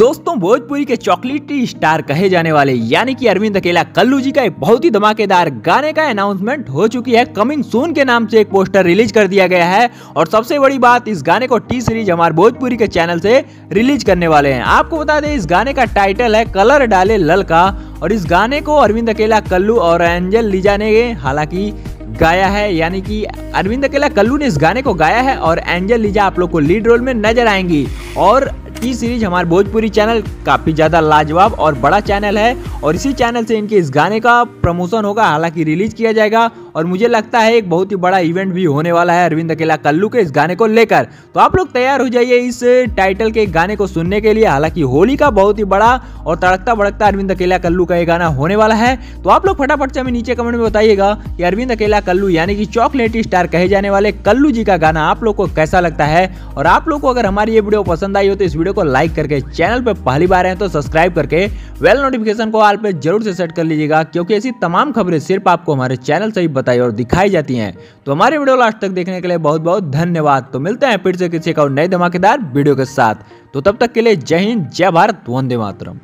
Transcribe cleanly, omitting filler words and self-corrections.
दोस्तों भोजपुरी के चॉकलेटी स्टार कहे जाने वाले यानी कि अरविंद अकेला कल्लू जी का एक बहुत ही धमाकेदार गाने का अनाउंसमेंट हो चुकी है। कमिंग सून के नाम से एक पोस्टर रिलीज कर दिया गया है और सबसे बड़ी बात, इस गाने को टी सीरीज हमारे भोजपुरी के चैनल से रिलीज करने वाले हैं। आपको बता दें इस गाने का टाइटल है कलर डाले ललका और इस गाने को अरविंद अकेला कल्लू और एंजल लीजा ने हालांकि गाया है, यानी कि अरविंद अकेला कल्लू ने इस गाने को गाया है और एंजल लीजा आप लोग को लीड रोल में नजर आएंगी। और टी सीरीज हमारे भोजपुरी चैनल काफी ज्यादा लाजवाब और बड़ा चैनल है और इसी चैनल से इनके इस गाने का प्रमोशन होगा, हालांकि रिलीज किया जाएगा और मुझे लगता है एक बहुत ही बड़ा इवेंट भी होने वाला है अरविंद अकेला कल्लू के इस गाने को लेकर। तो आप लोग तैयार हो जाइए इस टाइटल के गाने को सुनने के लिए। हालांकि होली का बहुत ही बड़ा और तड़कता भड़कता अरविंद अकेला कल्लू का ये गाना होने वाला है। तो आप लोग फटाफट से हमें नीचे कमेंट में बताइएगा कि अरविंद अकेला कल्लू यानी कि चॉकलेटी स्टार कहे जाने वाले कल्लू जी का गाना आप लोग को कैसा लगता है। और आप लोग को अगर हमारी ये वीडियो पसंद आई हो तो इस वीडियो को लाइक करके, चैनल पे पहली बार हैं तो सब्सक्राइब करके बेल नोटिफिकेशन को ऑल पे जरूर से सेट कर लीजिएगा, क्योंकि ऐसी तमाम खबरें सिर्फ आपको हमारे चैनल से ही बताई और दिखाई जाती हैं। तो हमारे वीडियो लास्ट तक देखने के लिए बहुत बहुत धन्यवाद। तो मिलते हैं फिर से किसी का नए धमाकेदार वीडियो के साथ। तो तब तक के लिए जय हिंद, जय भारत, वंदे मातरम।